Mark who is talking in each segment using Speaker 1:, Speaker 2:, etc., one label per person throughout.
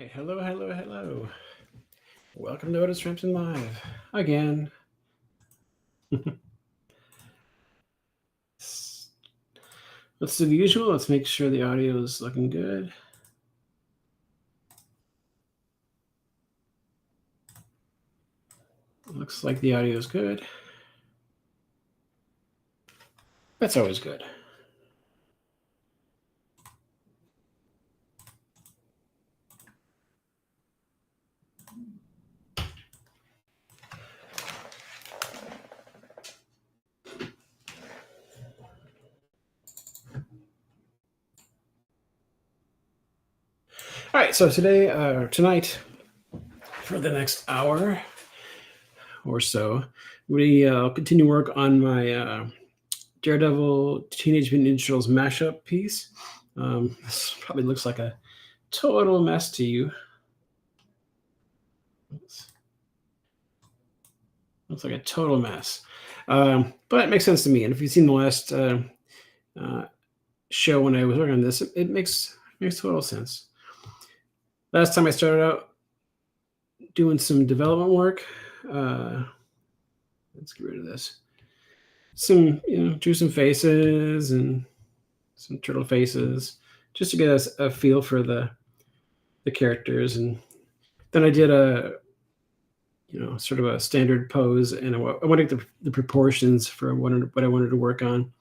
Speaker 1: right, hello. Welcome to Otis Frampton Live again. Let's do the usual. Let's make sure the audio is looking good. Looks like the audio is good. That's always good. All right, so tonight, for the next hour or so, we continue work on my Daredevil Teenage Mutant Ninja Turtles mashup piece. This probably looks like a total mess to you. Looks like a total mess, but it makes sense to me. And if you've seen the last show when I was working on this, it makes total sense. Last time I started out doing some development work. Let's get rid of this. Drew some faces and some turtle faces just to get us a feel for the characters, and then I did a sort of a standard pose, and I wanted the proportions for what I wanted to work on,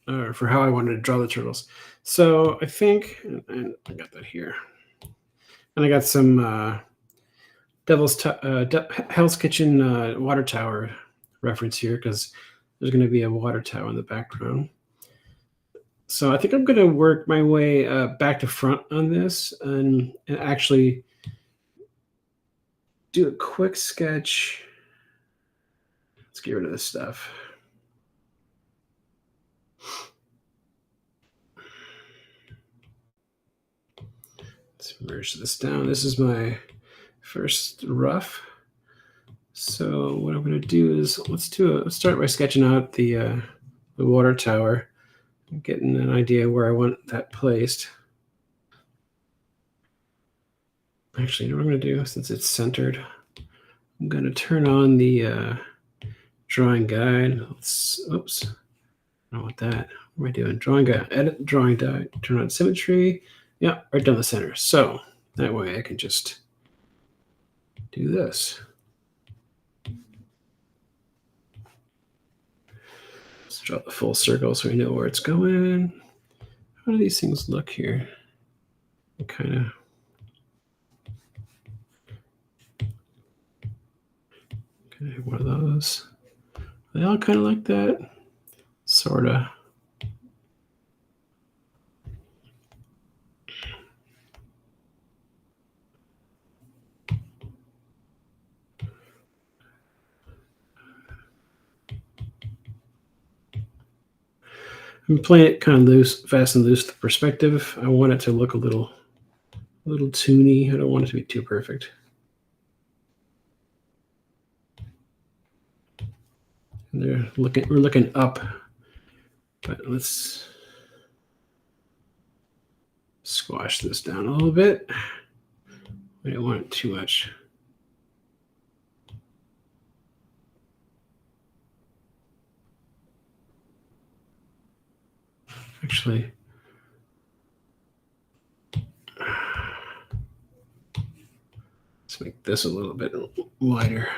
Speaker 1: or for how I wanted to draw the turtles. So I think, and I got that here, and I got some Hell's Kitchen water tower reference here because there's going to be a water tower in the background. So I think I'm going to work my way back to front on this and actually do a quick sketch. Let's get rid of this stuff. Let's merge this down. This is my first rough. So what I'm going to do is let's start by sketching out the water tower, getting an idea where I want that placed. Actually, you know what I'm going to do, since it's centered, I'm going to turn on the drawing guide. Oops, I don't want that. What am I doing? Drawing guide, edit drawing guide, turn on symmetry. Yeah, right down the center. So that way I can just do this. Let's draw the full circle so we know where it's going. How do these things look here? Kind of. Okay, one of those. They all kind of like that, sort of. I'm playing it kind of loose, fast and loose. The perspective, I want it to look a little toony. I don't want it to be too perfect. And we're looking up, but let's squash this down a little bit. We don't want it too much. Actually, let's make this a little bit wider.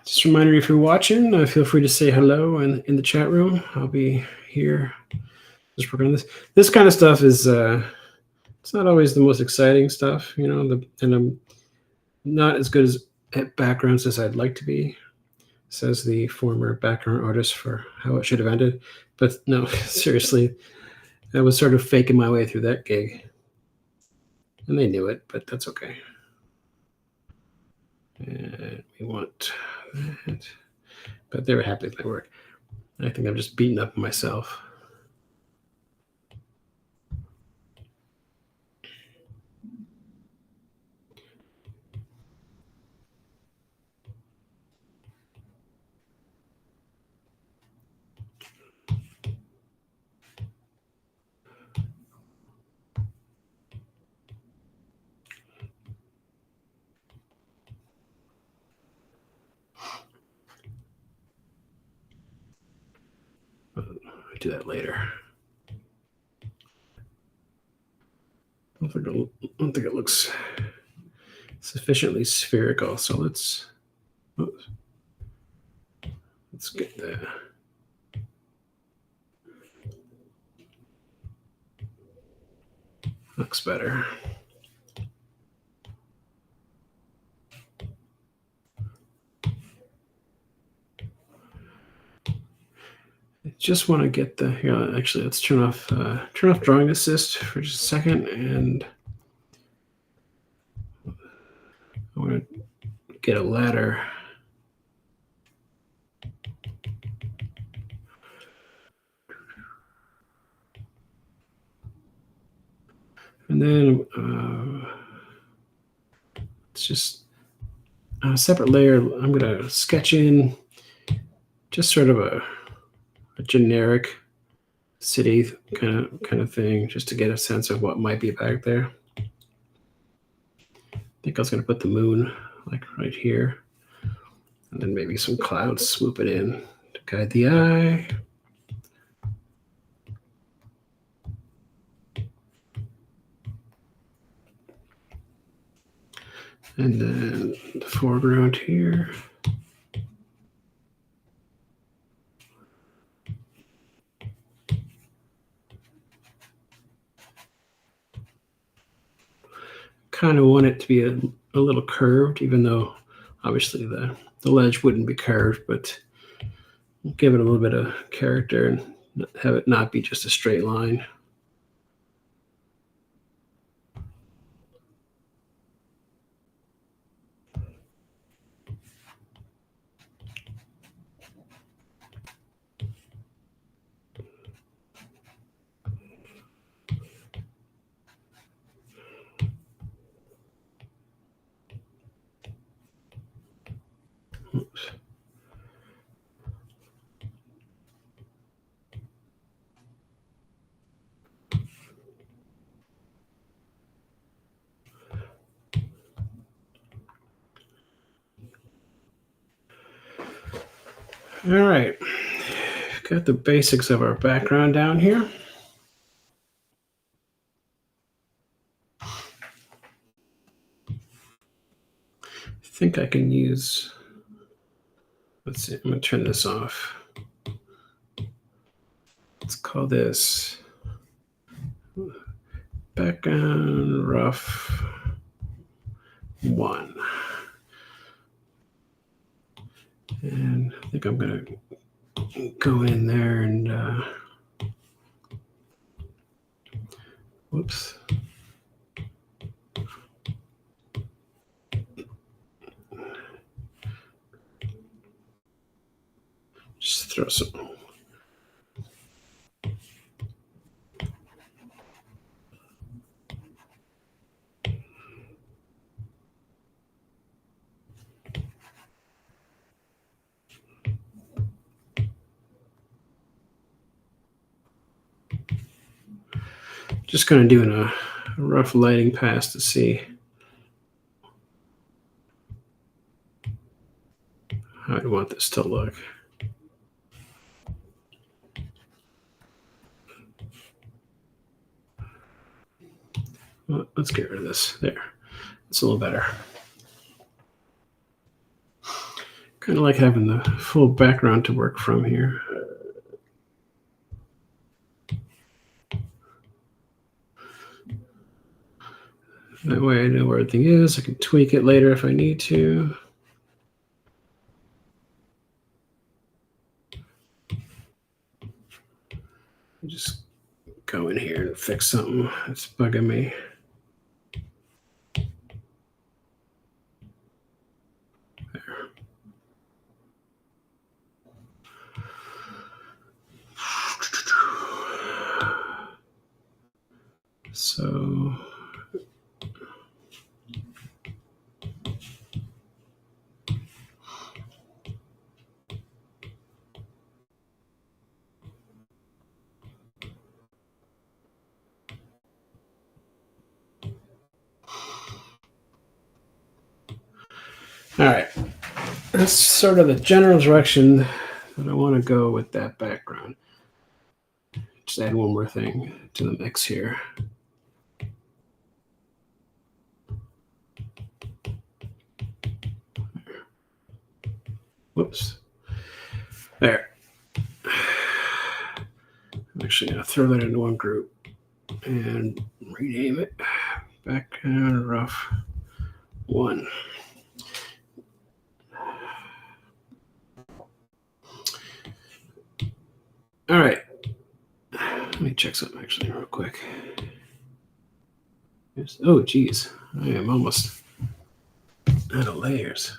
Speaker 1: Just a reminder, if you're watching, feel free to say hello in the chat room. I'll be here just working on this. This kind of stuff is it's not always the most exciting stuff, and I'm not as good at backgrounds as I'd like to be, says the former background artist for how it should have ended. But no, seriously, I was sort of faking my way through that gig. And they knew it, but that's okay. And we want that. but they were happy with my work. I think I'm just beating up myself. I'll do that later. I don't think it looks sufficiently spherical, so let's get that. Looks better. I just want to get the here. Actually, let's turn off Drawing Assist for just a second, and I want to get a ladder. And then it's just a separate layer. I'm going to sketch in just sort of a generic city kind of thing, just to get a sense of what might be back there. I think I was going to put the moon like right here, and then maybe some clouds swooping in to guide the eye. And then the foreground here. Kind of want it to be a little curved, even though obviously the ledge wouldn't be curved, but give it a little bit of character and have it not be just a straight line. Oops. All right, got the basics of our background down here. I think I can use, let's see, I'm going to turn this off. Let's call this background rough 1. And I think I'm going to go in there and, whoops. Just throw some. Just kind of doing a rough lighting pass to see how I'd want this to look. Well, let's get rid of this. There. It's a little better. Kind of like having the full background to work from here. That way I know where everything is. I can tweak it later if I need to. Just go in here and fix something that's bugging me. There. So all right, that's sort of the general direction that I want to go with that background. Just add one more thing to the mix here. Whoops. There. I'm actually going to throw that into one group and rename it Background Rough 1. All right. Let me check something actually real quick. Oh, geez. I am almost out of layers.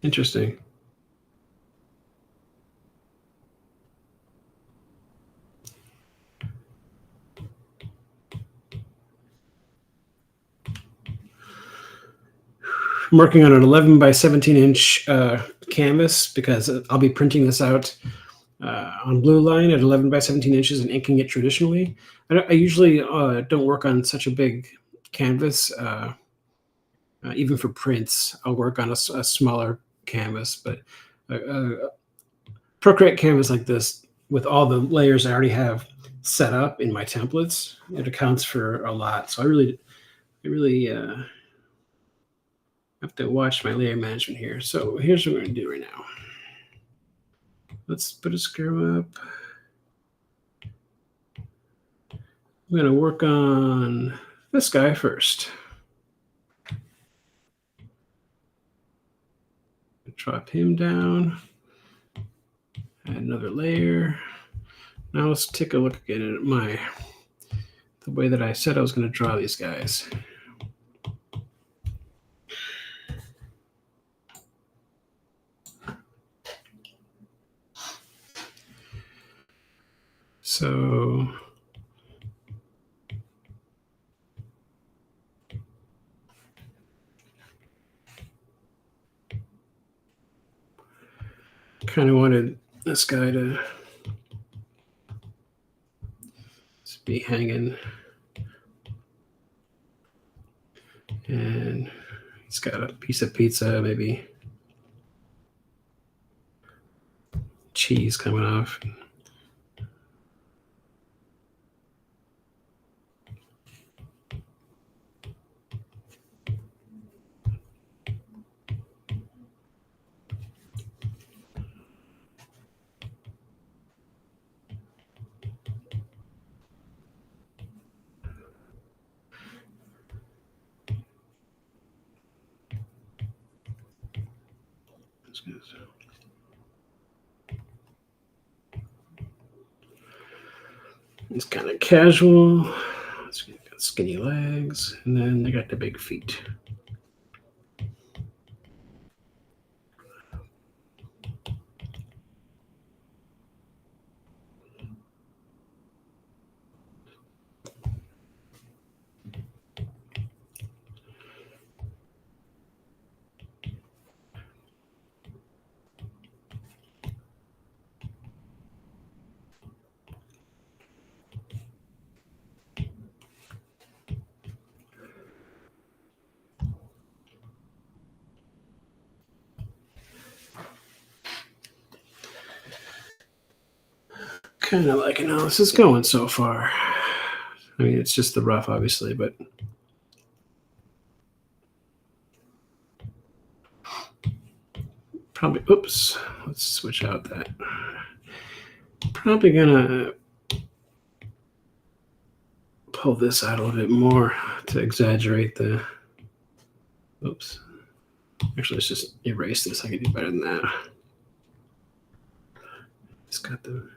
Speaker 1: Interesting. I'm working on an 11 by 17 inch canvas because I'll be printing this out on blue line at 11 by 17 inches and inking it traditionally. I usually don't work on such a big canvas. Even for prints, I'll work on a smaller canvas, but Procreate canvas like this with all the layers I already have set up in my templates, it accounts for a lot. So I really have to watch my layer management here. So here's what we're going to do right now. Let's put a square up. I'm going to work on this guy first. Drop him down. Add another layer. Now let's take a look again at the way that I said I was going to draw these guys. So kind of wanted this guy to just be hanging, and he's got a piece of pizza, maybe cheese coming off. It's kind of casual. It's got skinny legs, and then they got the big feet. Kind of liking how this is going so far. I mean, it's just the rough, obviously, but probably, oops, let's switch out that. Probably gonna pull this out a little bit more to exaggerate the, oops. Actually, let's just erase this. I can do better than that. It's got the,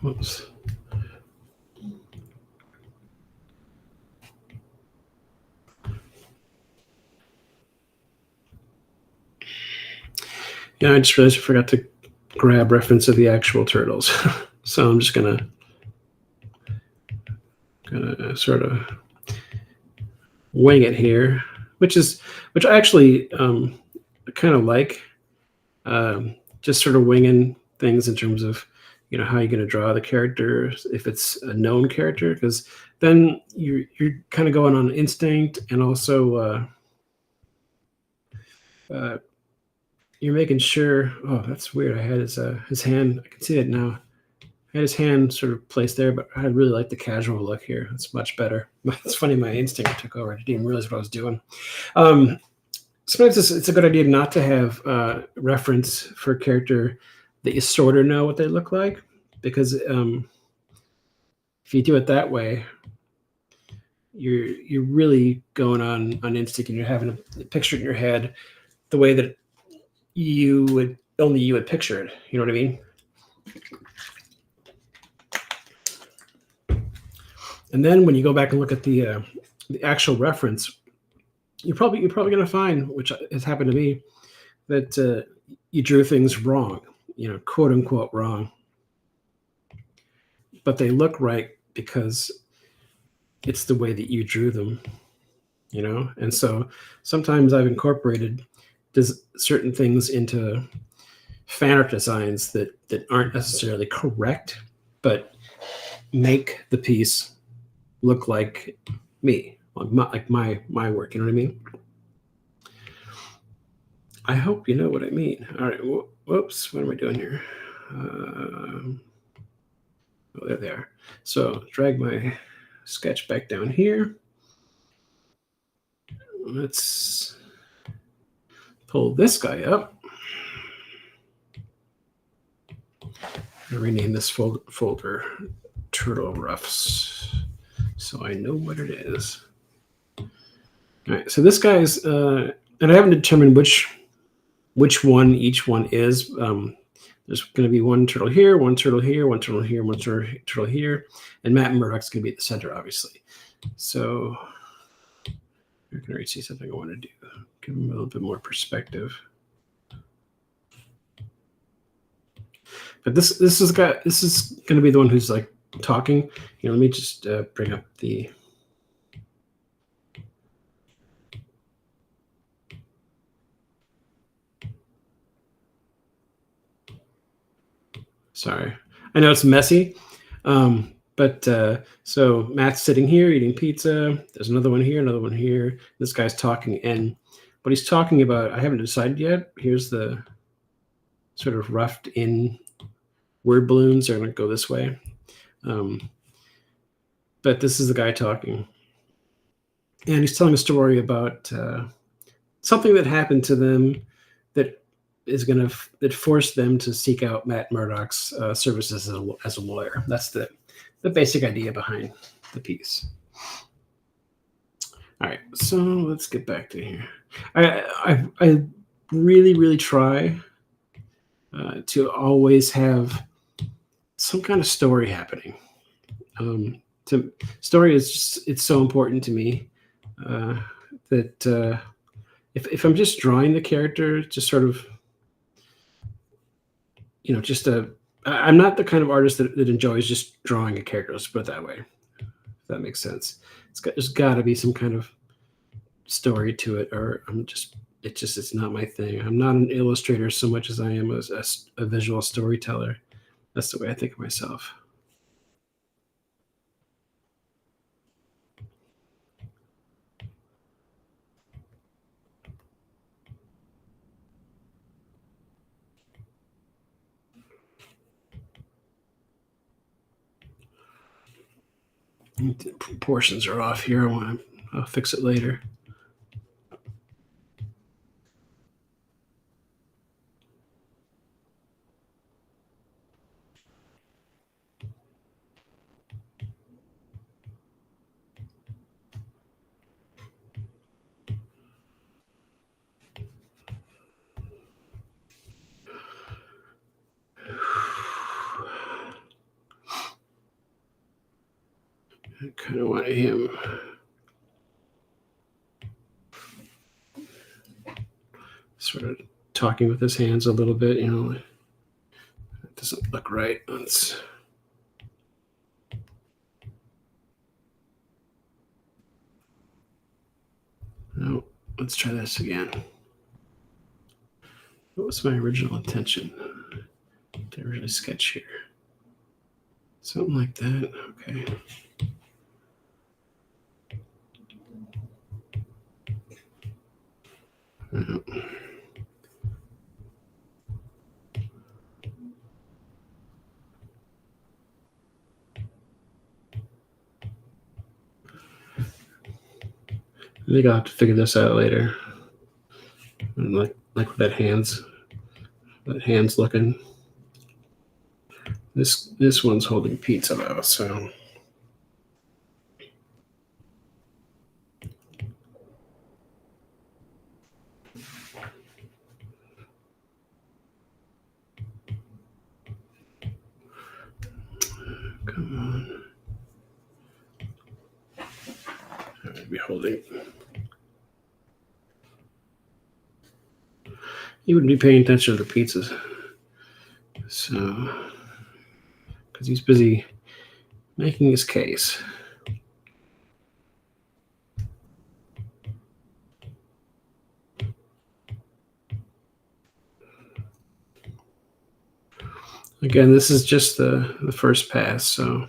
Speaker 1: whoops. Yeah, I just realized I forgot to grab reference of the actual turtles. So I'm just gonna sort of wing it here, which I actually kind of like, just sort of winging things in terms of how you're going to draw the character if it's a known character, because then you're kind of going on instinct, and also you're making sure. Oh, that's weird. I had his hand. I can see it now. I had his hand sort of placed there, but I really like the casual look here. It's much better. It's funny, my instinct took over. I didn't even realize what I was doing. Sometimes it's a good idea not to have reference for a character that you sort of know what they look like, because if you do it that way, you're really going on instinct, and you're having a picture in your head the way that you would picture it. You know what I mean? And then when you go back and look at the actual reference, you're probably going to find, which has happened to me, that you drew things wrong, quote unquote wrong, but they look right because it's the way that you drew them, And so sometimes I've incorporated certain things into fan art designs that aren't necessarily correct, but make the piece look like me, like my work. You know what I mean? I hope you know what I mean. All right. Whoops. What am I doing here? Oh, there they are. So drag my sketch back down here. Let's pull this guy up. I'll rename this folder Turtle Roughs, so I know what it is. All right. So this guy's, and I haven't determined which one each one is. There's going to be one turtle here, one turtle here, one turtle here, one turtle here, and Matt Murdock's going to be at the center, obviously. So you're going to see something I want to do. Give him a little bit more perspective. But this is going to be the one who's like talking. Let me just bring up the. Sorry, I know it's messy, but so Matt's sitting here eating pizza. There's another one here, another one here. This guy's talking, and what he's talking about, I haven't decided yet. Here's the sort of roughed in word balloons. They're going to go this way, but this is the guy talking, and he's telling a story about something that happened to them that forced them to seek out Matt Murdock's services as a lawyer. That's the basic idea behind the piece. All right, so let's get back to here. I really try to always have some kind of story happening. Story is just, it's so important to me that if I'm just drawing the character, just sort of, I'm not the kind of artist that enjoys just drawing a character. Let's put it that way. If that makes sense. There's got to be some kind of story to it, or it's not my thing. I'm not an illustrator so much as I am a visual storyteller. That's the way I think of myself. The proportions are off here. I'll fix it later. I kind of want him sort of talking with his hands a little bit. It doesn't look right. Let's try this again. What was my original intention? Did I really sketch here? Something like that. Okay. I think I'll have to figure this out later. Like that hands looking. This one's holding pizza though, so. Come on. I would be holding. He wouldn't be paying attention to the pizzas. So, because he's busy making his case. Again, this is just the first pass, so.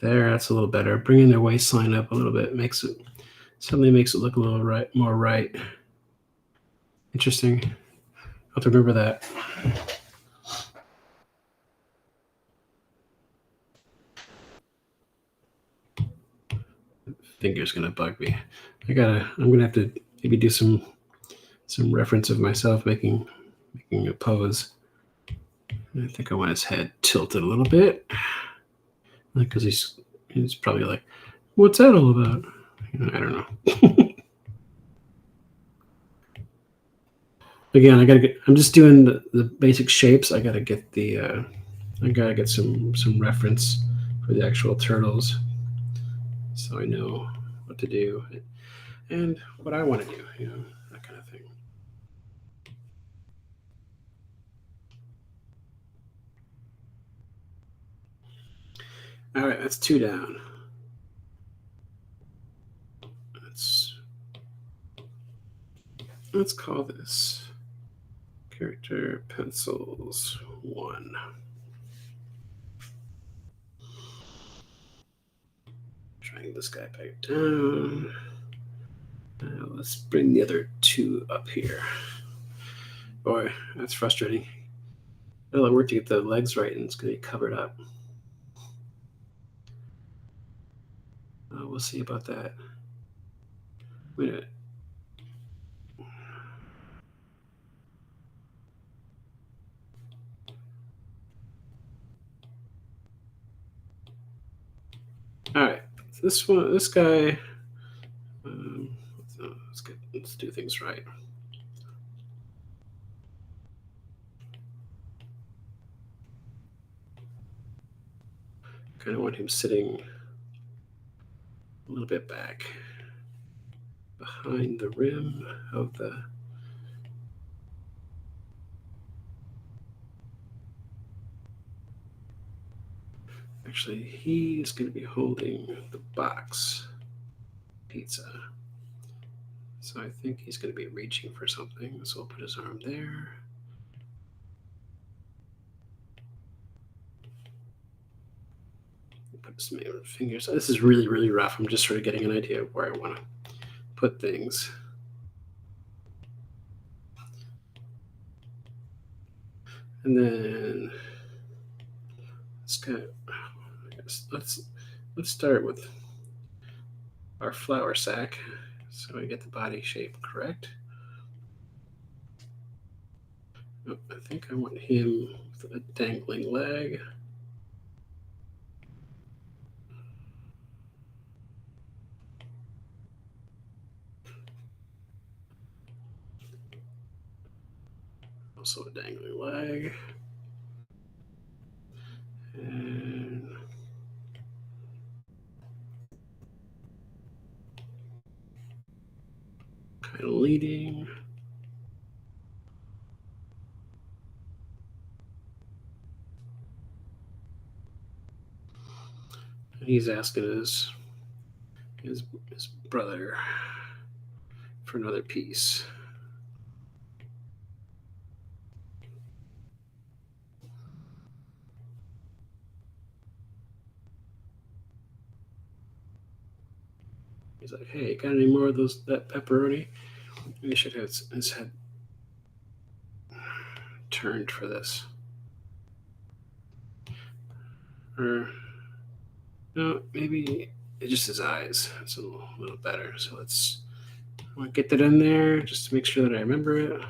Speaker 1: There, that's a little better. Bringing their waistline up a little bit suddenly makes it look a little more right. Interesting. I'll have to remember that. Finger's gonna bug me. I'm gonna have to maybe do some reference of myself making a pose. I think I want his head tilted a little bit, because he's probably like, "What's that all about?" I don't know. Again, I'm just doing the basic shapes. I gotta get some reference for the actual turtles, so I know what to do and what I want to do. That kind of thing. All right, that's 2 down. Let's call this character pencils 1. Trying this guy back down. Now let's bring the other 2 up here. Boy, that's frustrating. A lot of work to get the legs right, and it's going to be covered up. We'll see about that. Wait a minute. All right, this guy. Let's do things right. Kind of want him sitting a little bit back behind the rim of the. Actually, he's going to be holding the box pizza. So I think he's going to be reaching for something. So we'll put his arm there. Put some fingers. This is really, really rough. I'm just sort of getting an idea of where I want to put things. And then let's start with our flour sack, so we get the body shape correct. Oh, I think I want him with a dangling leg. Also a dangling leg. kind of leading. He's asking his brother for another piece. He's like, "Hey, got any more of that pepperoni?" He should have his head turned for this. Or no, maybe it's just his eyes. It's a little better. So I want to get that in there just to make sure that I remember it.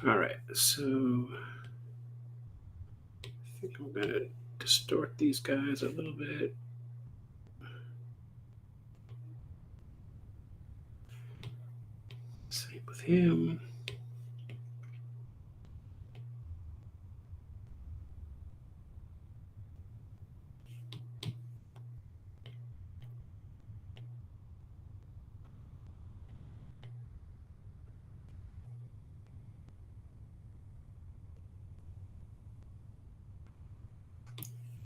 Speaker 1: All right, so I think I'm going to distort these guys a little bit. Same with him.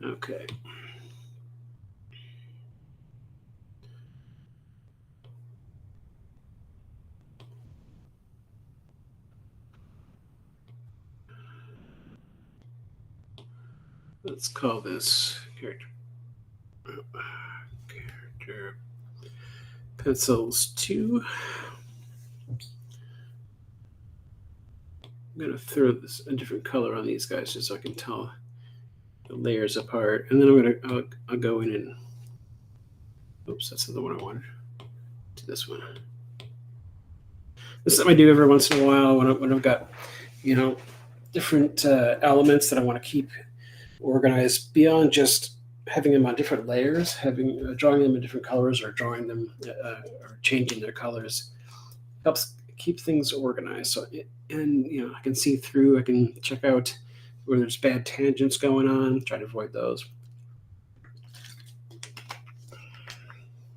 Speaker 1: Okay. Let's call this character pencils 2. I'm going to throw a different color on these guys just so I can tell the layers apart. And then I'll go in and, oops, that's the one I wanted. To this one. This is something I do every once in a while when I've got, different elements that I want to keep organized beyond just having them on different layers, drawing them in different colors or drawing them or changing their colors helps keep things organized. So I can see through. I can check out where there's bad tangents going on. Try to avoid those.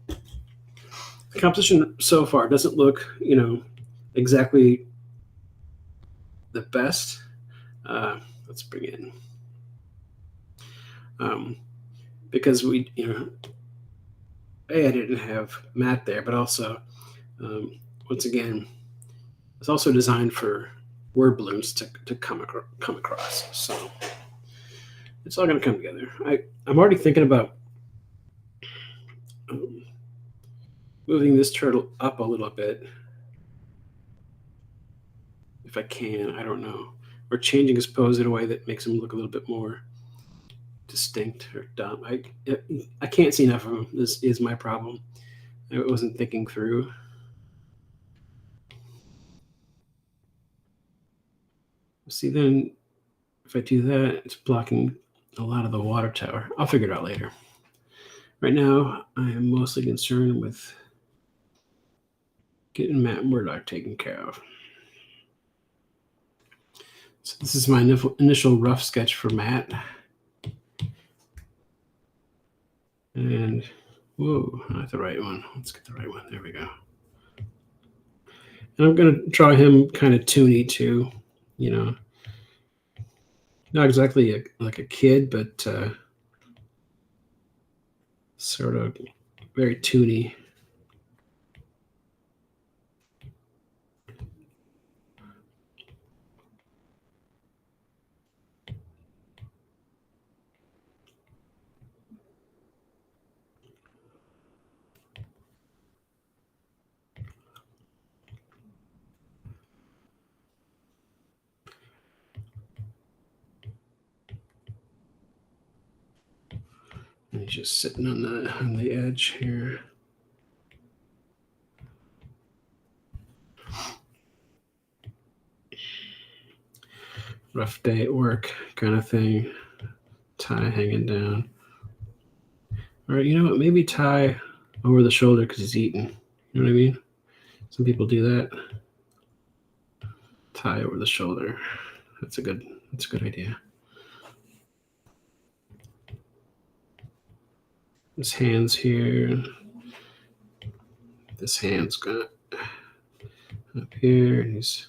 Speaker 1: The composition so far doesn't look, exactly the best. Let's bring in. Because I didn't have Matt there, but also, once again, it's also designed for word balloons to come across. So it's all going to come together. I'm already thinking about moving this turtle up a little bit, if I can. I don't know, or changing his pose in a way that makes him look a little bit more distinct or dumb. I can't see enough of him. This is my problem. I wasn't thinking through. See, then if I do that, it's blocking a lot of the water tower. I'll figure it out later. Right now, I am mostly concerned with getting Matt Murdock taken care of. So this is my initial rough sketch for Matt. And, whoa, not the right one. Let's get the right one. There we go. And I'm going to draw him kind of toony too, not exactly like a kid, but sort of very toony. He's just sitting on the edge here. Rough day at work kind of thing. Tie hanging down. All right, you know what? Maybe tie over the shoulder because he's eating. You know what I mean? Some people do that. Tie over the shoulder. That's a good idea. His hands here. This hand's got up here. He's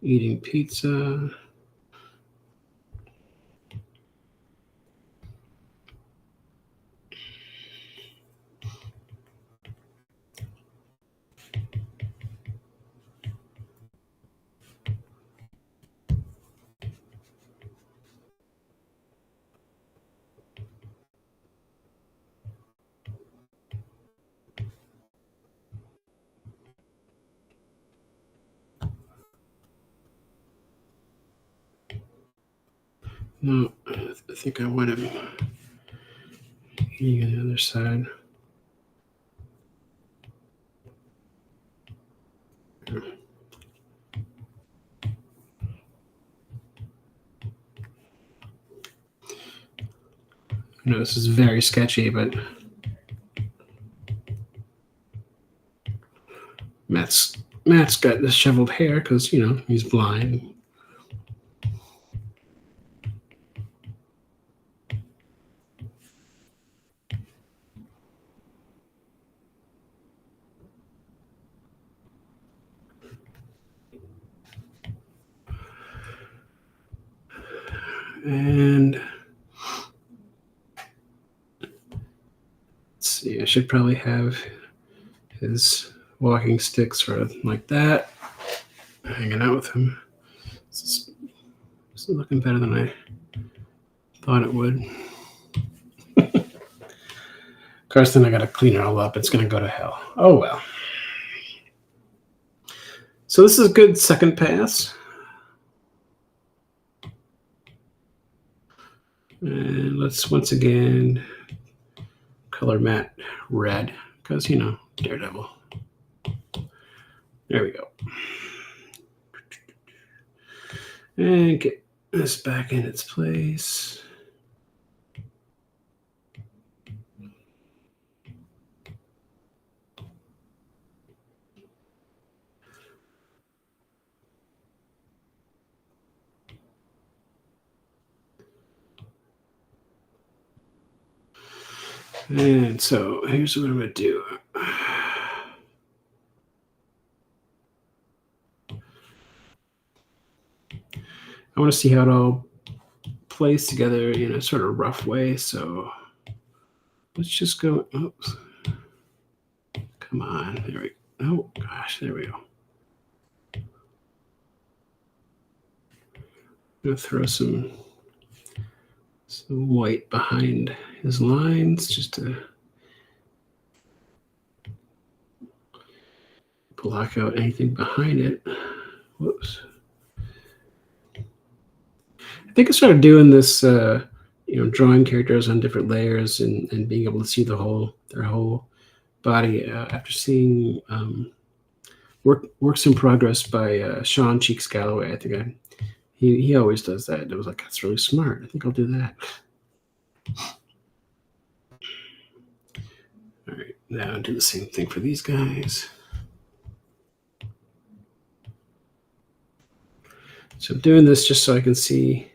Speaker 1: eating pizza. No, I think I want him eating on the other side. I know this is very sketchy, but Matt's got disheveled hair because, you know, he's blind. And let's see, I should probably have his walking stick sort of like that, hanging out with him. This is looking better than I thought it would. Of course, then I got to clean it all up. It's going to go to hell. Oh, well. So this is a good second pass. And let's once again color Matt red because, you know, Daredevil. There we go. And get this back in its place. And so here's what I'm going to do. I want to see how it all plays together in a sort of rough way. So let's just go. Oops. Come on. There we go. Oh, gosh. There we go. I'm going to throw some white behind his lines just to block out anything behind it. Whoops. I think I started doing this, drawing characters on different layers and being able to see their whole body after seeing Works in Progress by Sean Cheeks Galloway. I think he always does that. It was like, that's really smart. I think I'll do that. All right, now do the same thing for these guys. So I'm doing this just so I can see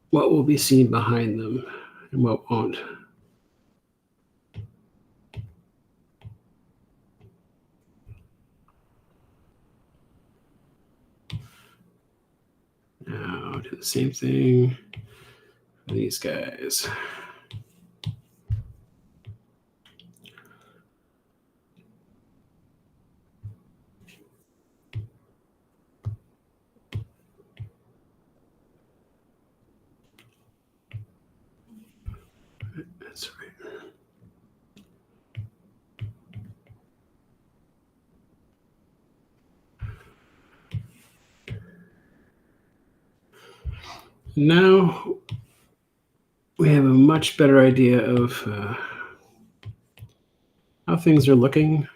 Speaker 1: what will be seen behind them and what won't. Now do the same thing for these guys. That's right. Now have a much better idea of how things are looking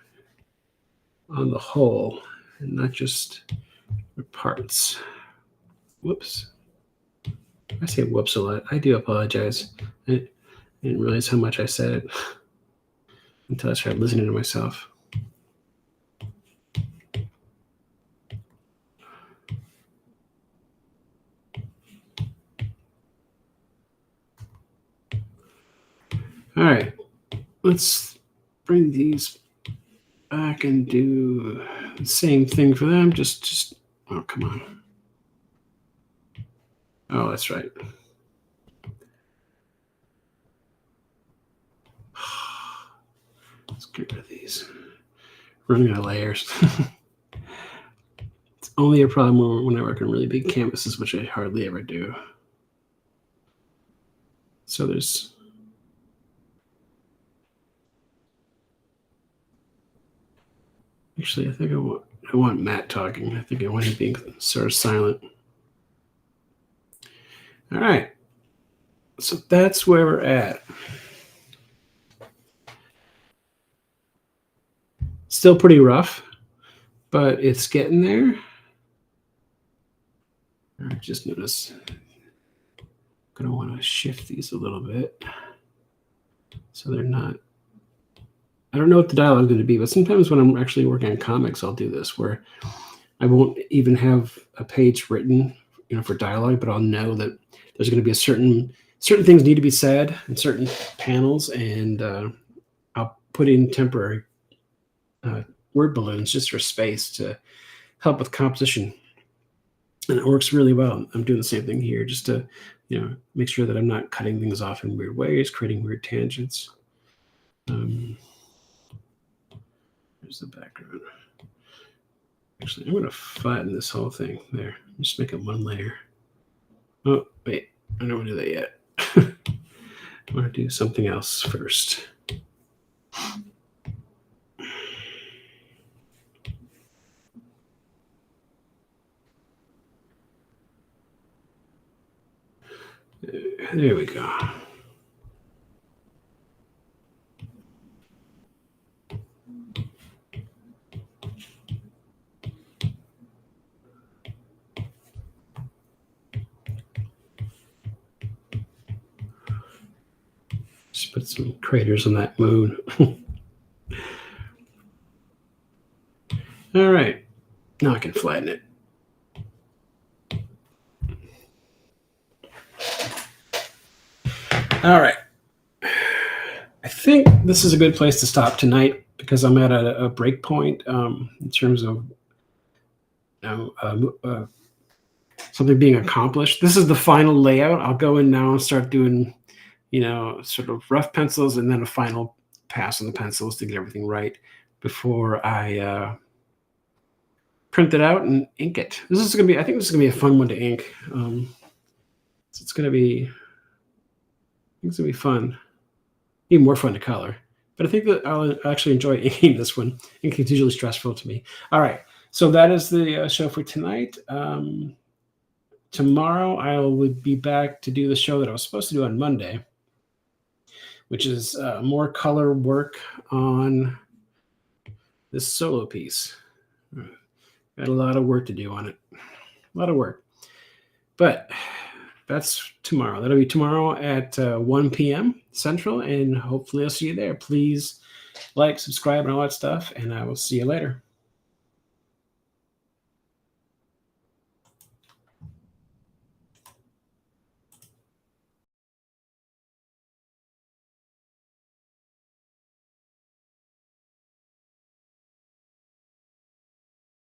Speaker 1: on the whole, and not just the parts. Whoops. I say whoops a lot. I do apologize. I didn't realize how much I said it until I started listening to myself. All right, let's bring these back and do the same thing for them. Just oh, come on. Oh, that's right. Let's get rid of these. Running out of layers. It's only a problem when I work on really big canvases, which I hardly ever do. So there's actually, I think I want Matt talking. I think I want him being sort of silent. All right. So that's where we're at. Still pretty rough, but it's getting there. I just noticed I'm going to want to shift these a little bit so they're not. I don't know what the dialogue is going to be, but sometimes when I'm actually working on comics, I'll do this where I won't even have a page written, for dialogue, but I'll know that there's going to be a certain things need to be said in certain panels, and I'll put in temporary word balloons just for space to help with composition, and it works really well. I'm doing the same thing here just to make sure that I'm not cutting things off in weird ways, creating weird tangents. Here's the background. Actually, I'm going to flatten this whole thing there. Just make it one layer. Oh, wait. I don't want to do that yet. I want to do something else first. There we go. Just put some craters on that moon. All right. Now I can flatten it. All right. I think this is a good place to stop tonight because I'm at a break point in terms of something being accomplished. This is the final layout. I'll go in now and start doing, sort of rough pencils and then a final pass on the pencils to get everything right before I print it out and ink it. I think this is going to be a fun one to ink. It's going to be fun. Even more fun to color. But I think that I'll actually enjoy inking this one. Inking is usually stressful to me. All right. So that is the show for tonight. Tomorrow I will be back to do the show that I was supposed to do on Monday, which is more color work on this solo piece. Got a lot of work to do on it. A lot of work. But that's tomorrow. That'll be tomorrow at 1 p.m. Central, and hopefully I'll see you there. Please like, subscribe, and all that stuff, and I will see you later.